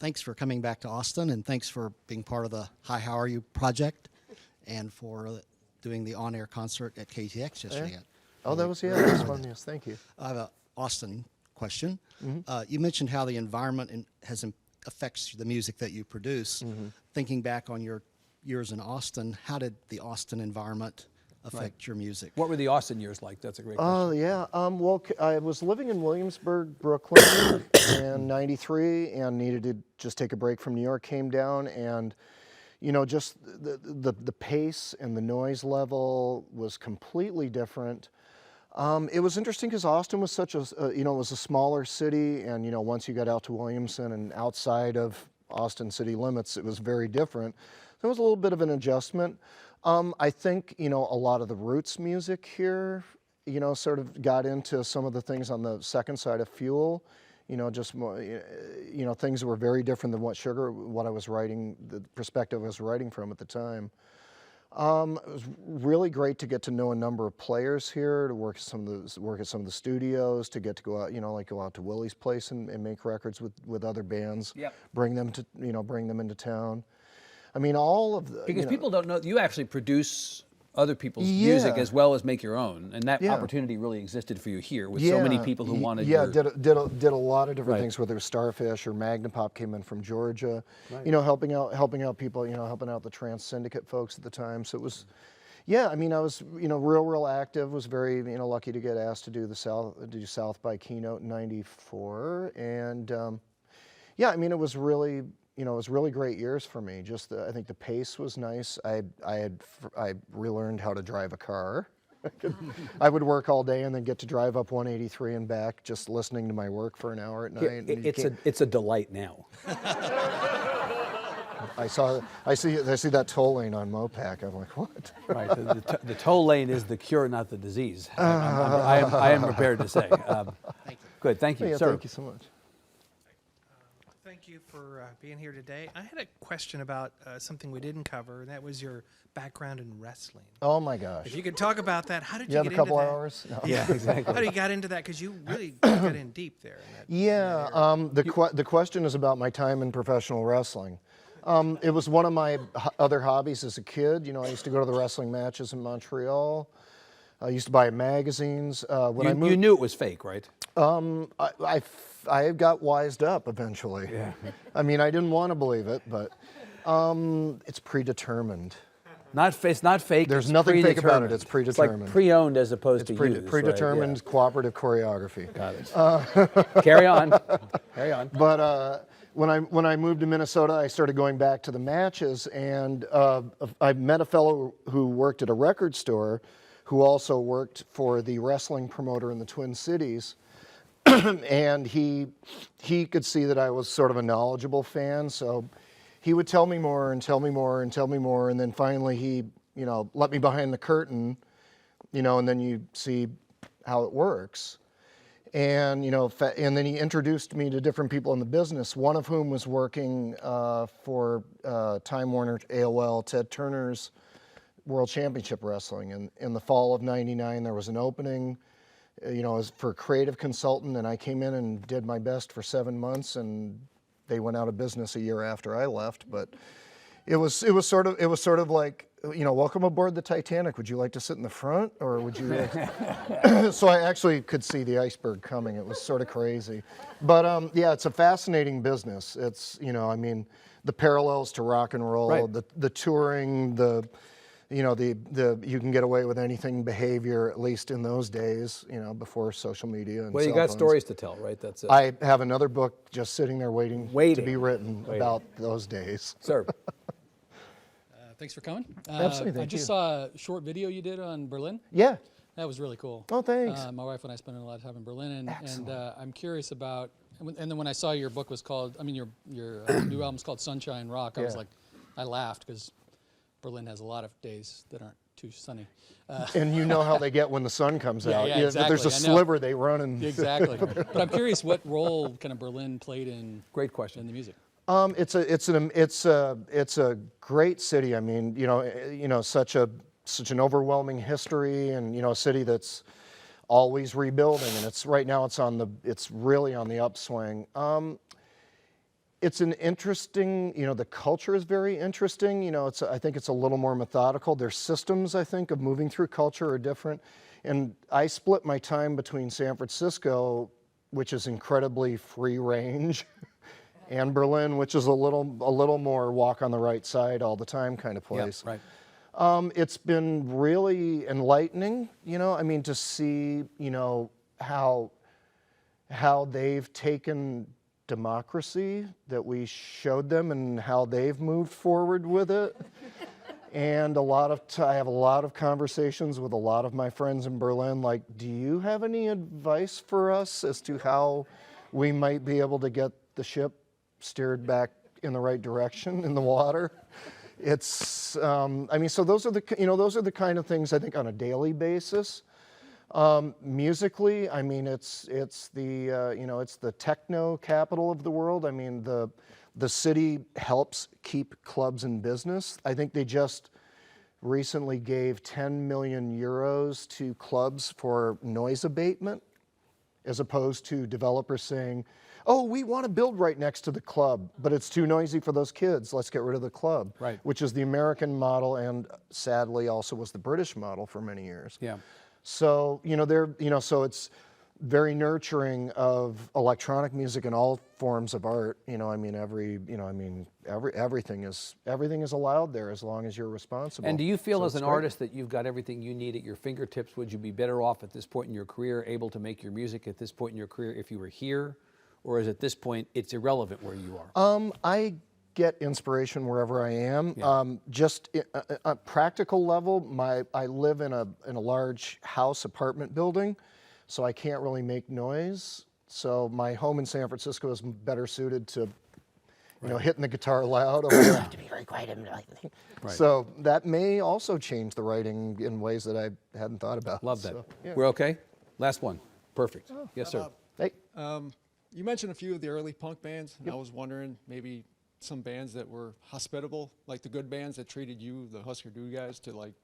thanks for coming back to Austin, and thanks for being part of the Hi, How Are You project, and for doing the on-air concert at KTX yesterday. Yeah. Oh, that was fun. Yes, thank you. I have an Austin question. You mentioned how the environment affects the music that you produce. Thinking back on your years in Austin, how did the Austin environment affect your music? What were the Austin years like? That's a great question. Oh, yeah. Well, I was living in Williamsburg, Brooklyn in '93 and needed to just take a break from New York. Came down and, just the pace and the noise level was completely different. It was interesting because Austin was such a, it was a smaller city, and, once you got out to Williamson and outside of Austin city limits, it was very different. There was a little bit of an adjustment. I think, a lot of the roots music here, sort of got into some of the things on the second side of Fuel, just more, things that were very different than what I was writing, the perspective I was writing from at the time. It was really great to get to know a number of players here, to work at some of the studios, to get to go out, go out to Willie's place and make records with other bands, bring them into town. I mean, all of the... Because people don't know, you actually produce other people's music as well as make your own, and that opportunity really existed for you here with so many people who wanted did a lot of different things, whether it was Starfish or Magnapop came in from Georgia, helping out people, helping out the Trans Syndicate folks at the time. So it was, I mean, I was, real active, was very, lucky to get asked to do South by Keynote in '94, and I mean, it was really... it was really great years for me. Just I think the pace was nice. I relearned how to drive a car. I would work all day and then get to drive up 183 and back, just listening to my work for an hour at night. It's a delight now. I see that toll lane on Mopac. I'm like, what? Right. The toll lane is the cure, not the disease. I am prepared to say. Good. Thank you, sir. Thank you so much. Thank you for being here today. I had a question about something we didn't cover, and that was your background in wrestling. Oh my gosh! If you could talk about that, how did you get into that? You have a couple that? hours? No. Yeah, exactly. How did you get into that? Because you really got in deep there. The question is about my time in professional wrestling. It was one of my other hobbies as a kid. I used to go to the wrestling matches in Montreal. I used to buy magazines. You knew it was fake, right? I got wised up eventually. Yeah. I mean, I didn't want to believe it, but it's predetermined. It's not fake. There's nothing fake about it. It's predetermined. It's like pre-owned as opposed to used. Predetermined right? cooperative choreography. Got it. Carry on. Carry on. But when I moved to Minnesota, I started going back to the matches, and I met a fellow who worked at a record store, who also worked for the wrestling promoter in the Twin Cities. And he could see that I was sort of a knowledgeable fan, so he would tell me more and tell me more and tell me more, and then finally he, let me behind the curtain, and then you see how it works. And, and then he introduced me to different people in the business, one of whom was working for Time Warner AOL, Ted Turner's World Championship Wrestling. And in the fall of '99, there was an opening, as for a creative consultant, and I came in and did my best for 7 months, and they went out of business a year after I left. But it was sort of like, welcome aboard the Titanic. Would you like to sit in the front, or would you? So I actually could see the iceberg coming. It was sort of crazy, but it's a fascinating business. It's I mean, the parallels to rock and roll, right. the touring, the you can get away with anything behavior, at least in those days, before social media and well, you cell got phones. stories to tell, right? That's it. I have another book just sitting there waiting. To be written about those days. Sir. Thanks for coming. Absolutely, I just saw a short video you did on Berlin. Yeah. That was really cool. Oh, thanks. My wife and I spent a lot of time in Berlin, and I'm curious about. And then when I saw your book was called, your new album's called Sunshine Rock, I was like, I laughed because Berlin has a lot of days that aren't too sunny. And you know how they get when the sun comes out. Yeah, exactly. There's a sliver, they run and... Exactly. But I'm curious what role kind of Berlin played in... Great question. ...in the music. It's a great city. I mean, such an overwhelming history, and a city that's always rebuilding, and it's really on the upswing. it's an interesting, the culture is very interesting. I think it's a little more methodical. Their systems, I think, of moving through culture are different. And I split my time between San Francisco, which is incredibly free range, and Berlin, which is a little more walk on the right side all the time kind of place. Right. It's been really enlightening, to see, how they've taken democracy that we showed them and how they've moved forward with it. And I have a lot of conversations with a lot of my friends in Berlin, like, do you have any advice for us as to how we might be able to get the ship steered back in the right direction in the water? It's, so those are the kind of things I think on a daily basis. Musically, it's the techno capital of the world. The city helps keep clubs in business. I think they just recently gave 10 million euros to clubs for noise abatement, as opposed to developers saying, oh, we want to build right next to the club, but it's too noisy for those kids. Let's get rid of the club. Right. Which is the American model, and sadly also was the British model for many years. Yeah. So, so it's very nurturing of electronic music and all forms of art. Everything is allowed there as long as you're responsible. And do you feel So as it's an great. artist that you've got everything you need at your fingertips? Would you be better off at this point in your career able to make your music at this point in your career if you were here? Or is at this point it's irrelevant where you are? I get inspiration wherever I am. Yeah. Just a practical level, I live in a large house apartment building, so I can't really make noise. So my home in San Francisco is better suited to, hitting the guitar loud. Over there, I have to be very quiet. Right. So that may also change the writing in ways that I hadn't thought about. Love that. So, yeah. We're okay? Last one. Perfect. Yes, sir. Hey. You mentioned a few of the early punk bands. I was wondering maybe some bands that were hospitable, like the good bands that treated you, the Husker Du guys, to like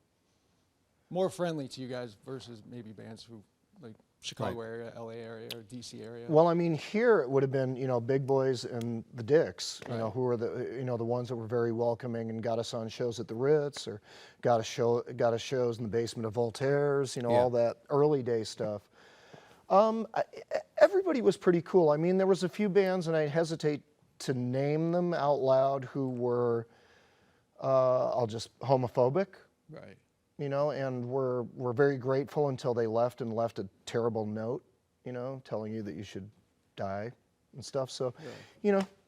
more friendly to you guys versus maybe bands who like Chicago area, LA area, or DC area. Well, here it would have been, Big Boys and the Dicks, who were the ones that were very welcoming and got us on shows at the Ritz, or got us shows in the basement of Voltaire's, all that early day stuff. Everybody was pretty cool. There was a few bands, and I hesitate to name them out loud, who were, homophobic. Right. And we're very grateful until they left and left a terrible note, telling you that you should die and stuff. So,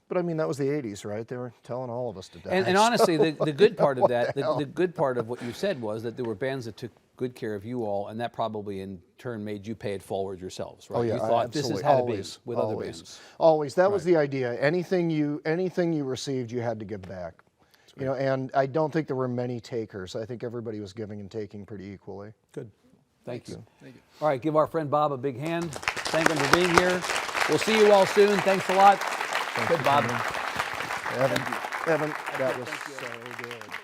but that was the 80s, right? They were telling all of us to die. And honestly, so, the good part of that, the hell? the good part of what you said was that there were bands that took good care of you all, and that probably in turn made you pay it forward yourselves, right? Oh yeah, you thought absolutely. this is how Always, to be with other bands. Always. That was the idea. Anything you received, you had to give back. And I don't think there were many takers. I think everybody was giving and taking pretty equally. Good. Thank you. Thank you. All right, give our friend Bob a big hand. Thank him for being here. We'll see you all soon. Thanks a lot. Good, Bob. Evan, that was so good.